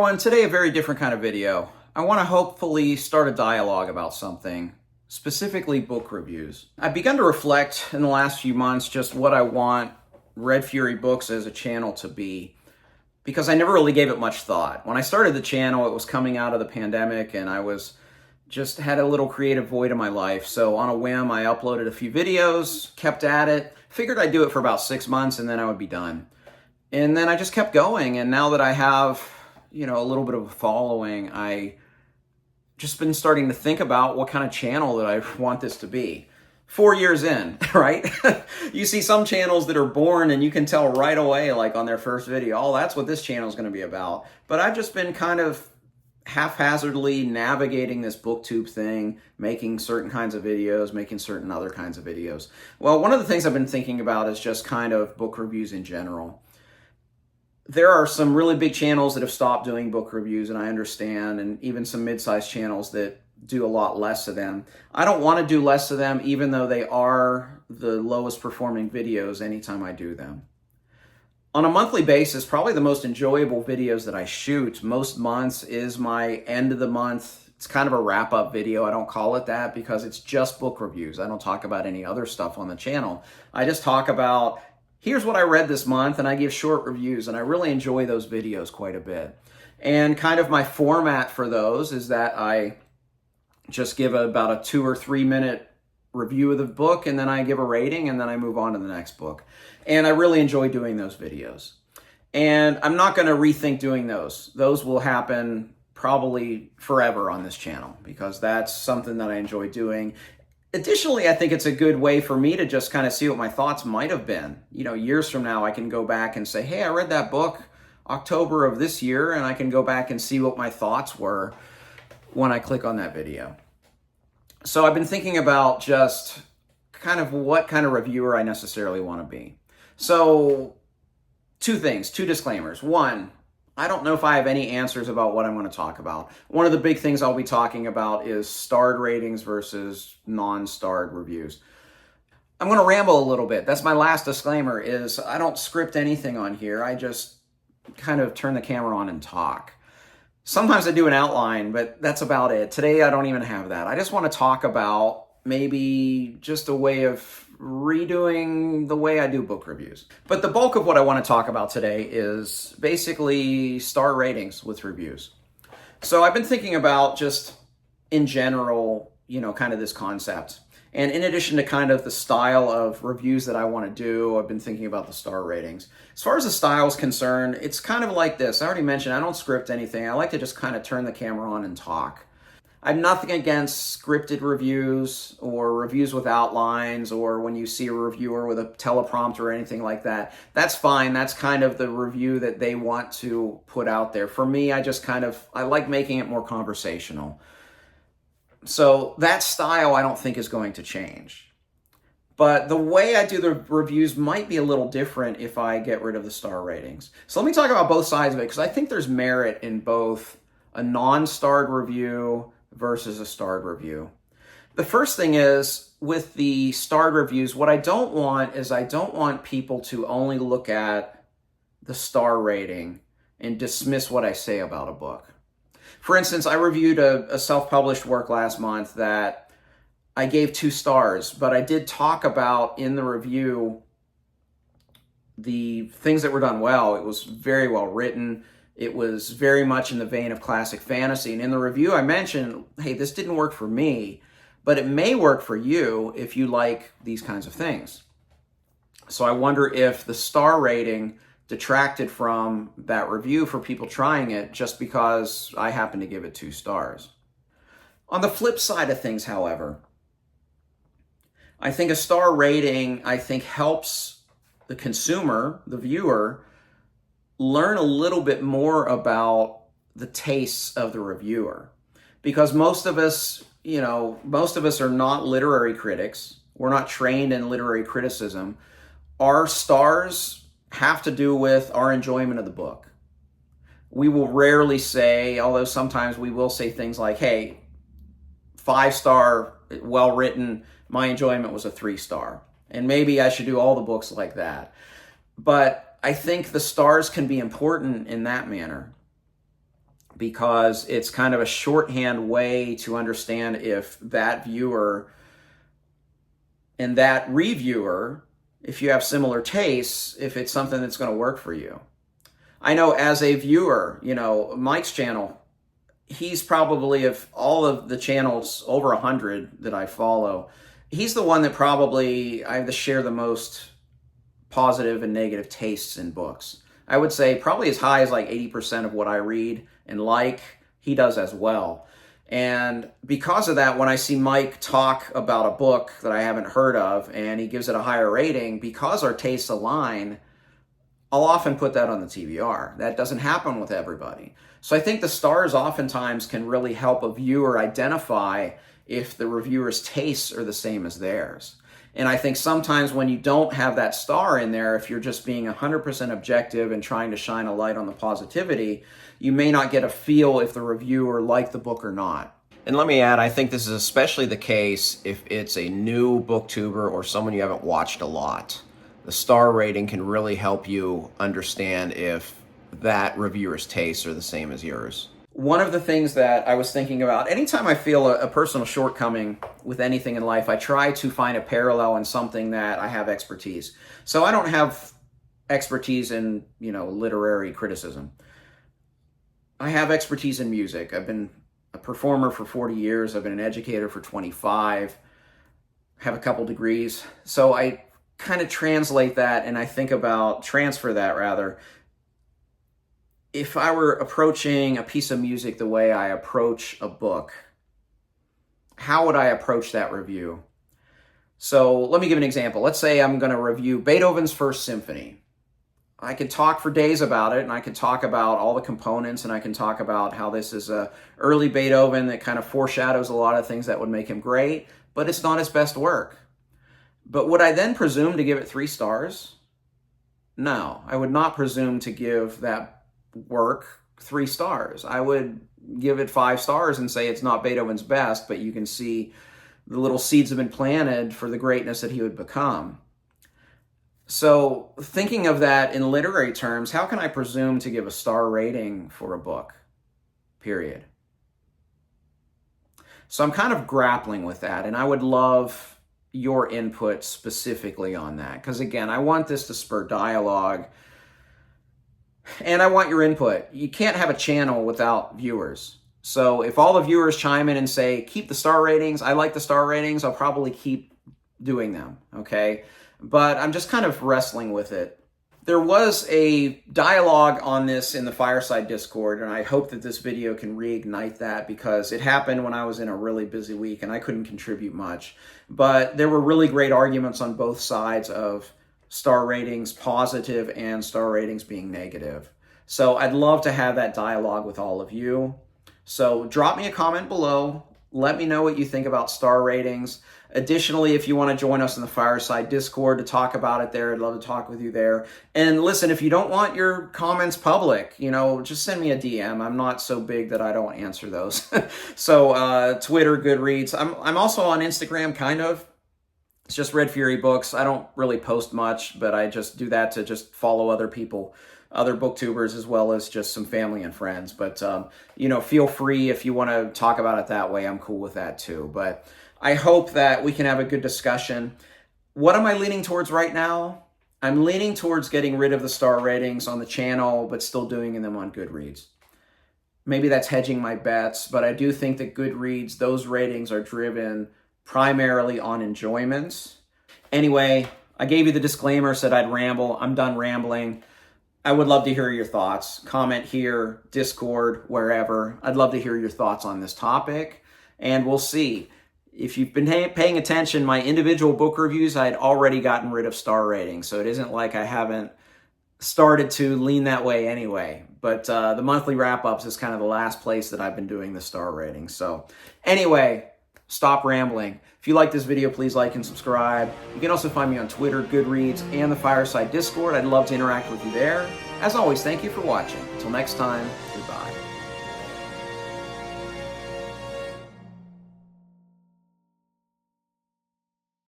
everyone, today a very different kind of video. I want to hopefully start a dialogue about something, specifically book reviews. I've begun to reflect in the last few months just what I want Red Fury Books as a channel to be, because I never really gave it much thought. When I started the channel, it was coming out of the pandemic and I just had a little creative void in my life. So on a whim, I uploaded a few videos, kept at it, figured I'd do it for about 6 months and then I would be done. And then I just kept going, and now that I have, a little bit of a following, I just been starting to think about what kind of channel that I want this to be. 4 years in, right? You see some channels that are born and you can tell right away, like on their first video, oh, that's what this channel is going to be about. But I've just been kind of haphazardly navigating this booktube thing, making certain kinds of videos, making certain other kinds of videos. Well, one of the things I've been thinking about is just kind of book reviews in general. There are some really big channels that have stopped doing book reviews, and I understand, and even some mid-sized channels that do a lot less of them. I don't want to do less of them, even though they are the lowest performing videos anytime I do them. On a monthly basis, probably the most enjoyable videos that I shoot most months is my end of the month. It's kind of a wrap-up video. I don't call it that because it's just book reviews. I don't talk about any other stuff on the channel. I just talk about, here's what I read this month, and I give short reviews, and I really enjoy those videos quite a bit. And kind of my format for those is that I just give about a 2 or 3 minute review of the book, and then I give a rating, and then I move on to the next book. And I really enjoy doing those videos. And I'm not going to rethink doing those. Those will happen probably forever on this channel because that's something that I enjoy doing. Additionally, I think it's a good way for me to just kind of see what my thoughts might have been. Years from now, I can go back and say, hey, I read that book October of this year, and I can go back and see what my thoughts were when I click on that video. So I've been thinking about just kind of what kind of reviewer I necessarily want to be. So 2 things, 2 disclaimers. One, I don't know if I have any answers about what I'm going to talk about. One of the big things I'll be talking about is starred ratings versus non-starred reviews. I'm going to ramble a little bit. That's my last disclaimer, is I don't script anything on here. I just kind of turn the camera on and talk. Sometimes I do an outline, but that's about it. Today, I don't even have that. I just want to talk about maybe just a way of redoing the way I do book reviews. But the bulk of what I want to talk about today is basically star ratings with reviews. So I've been thinking about just in general, kind of this concept. And in addition to kind of the style of reviews that I want to do, I've been thinking about the star ratings. As far as the style is concerned, it's kind of like this. I already mentioned I don't script anything. I like to just kind of turn the camera on and talk. I have nothing against scripted reviews or reviews with outlines or when you see a reviewer with a teleprompter or anything like that. That's fine. That's kind of the review that they want to put out there. For me, I like making it more conversational. So that style I don't think is going to change. But the way I do the reviews might be a little different if I get rid of the star ratings. So let me talk about both sides of it because I think there's merit in both a non-starred review versus a starred review. The first thing is, with the starred reviews, what I don't want is I don't want people to only look at the star rating and dismiss what I say about a book. For instance, I reviewed a self-published work last month that I gave 2 stars, but I did talk about in the review the things that were done well. It was very well written. It was very much in the vein of classic fantasy. And in the review, I mentioned, hey, this didn't work for me, but it may work for you if you like these kinds of things. So I wonder if the star rating detracted from that review for people trying it just because I happen to give it 2 stars. On the flip side of things, however, I think a star rating, helps the consumer, the viewer, learn a little bit more about the tastes of the reviewer. Because most of us are not literary critics. We're not trained in literary criticism. Our stars have to do with our enjoyment of the book. We will rarely say, although sometimes we will say things like, hey, 5-star, well written, my enjoyment was a 3-star. And maybe I should do all the books like that. But I think the stars can be important in that manner. because it's kind of a shorthand way to understand if that viewer and that reviewer, if you have similar tastes, if it's something that's going to work for you. I know as a viewer, Mike's channel, he's probably, of all of the channels, over 100 that I follow, he's the one that probably I have to share the most positive and negative tastes in books. I would say probably as high as like 80% of what I read and like, he does as well. And because of that, when I see Mike talk about a book that I haven't heard of and he gives it a higher rating, because our tastes align, I'll often put that on the TBR. That doesn't happen with everybody. So I think the stars oftentimes can really help a viewer identify if the reviewer's tastes are the same as theirs. And I think sometimes when you don't have that star in there, if you're just being 100% objective and trying to shine a light on the positivity, you may not get a feel if the reviewer liked the book or not. And let me add, I think this is especially the case if it's a new booktuber or someone you haven't watched a lot. The star rating can really help you understand if that reviewer's tastes are the same as yours. One of the things that I was thinking about, anytime I feel a personal shortcoming with anything in life, I try to find a parallel in something that I have expertise. So I don't have expertise in, literary criticism. I have expertise in music. I've been a performer for 40 years. I've been an educator for 25. I have a couple degrees. So I kind of transfer that rather. If I were approaching a piece of music the way I approach a book, how would I approach that review? So let me give an example. Let's say I'm going to review Beethoven's First Symphony. I could talk for days about it, and I could talk about all the components, and I can talk about how this is a early Beethoven that kind of foreshadows a lot of things that would make him great, but it's not his best work. But would I then presume to give it 3 stars? No, I would not presume to give that work 3 stars. I would give it 5 stars and say it's not Beethoven's best, but you can see the little seeds have been planted for the greatness that he would become. So thinking of that in literary terms, how can I presume to give a star rating for a book? Period. So I'm kind of grappling with that, and I would love your input specifically on that, because again, I want this to spur dialogue. And I want your input. You can't have a channel without viewers. So if all the viewers chime in and say, keep the star ratings, I like the star ratings, I'll probably keep doing them, okay? But I'm just kind of wrestling with it. There was a dialogue on this in the Fireside Discord, and I hope that this video can reignite that, because it happened when I was in a really busy week and I couldn't contribute much. But there were really great arguments on both sides of star ratings positive and star ratings being negative. So I'd love to have that dialogue with all of you. So drop me a comment below. Let me know what you think about star ratings. Additionally, if you want to join us in the Fireside Discord to talk about it there, I'd love to talk with you there. And listen, if you don't want your comments public, just send me a DM. I'm not so big that I don't answer those. So Twitter, GOODREADS. I'm also on Instagram, kind of. It's just Red Fury Books. I don't really post much, but I just do that to just follow other people, other booktubers, as well as just some family and friends. But, feel free if you want to talk about it that way. I'm cool with that too. But I hope that we can have a good discussion. What am I leaning towards right now? I'm leaning towards getting rid of the star ratings on the channel, but still doing them on GOODREADS. Maybe that's hedging my bets, but I do think that GOODREADS, those ratings are driven primarily on enjoyment. Anyway, I gave you the disclaimer, said I'd ramble. I'm done rambling. I would love to hear your thoughts. Comment here, Discord, wherever. I'd love to hear your thoughts on this topic, and we'll see. If you've been paying attention, my individual book reviews, I'd already gotten rid of star ratings, so it isn't like I haven't started to lean that way anyway. But the monthly wrap-ups is kind of the last place that I've been doing the star ratings. So anyway, stop rambling. If you like this video, please like and subscribe. You can also find me on Twitter, GOODREADS, and the Fireside Discord. I'd love to interact with you there. As always, thank you for watching. Until next time, goodbye.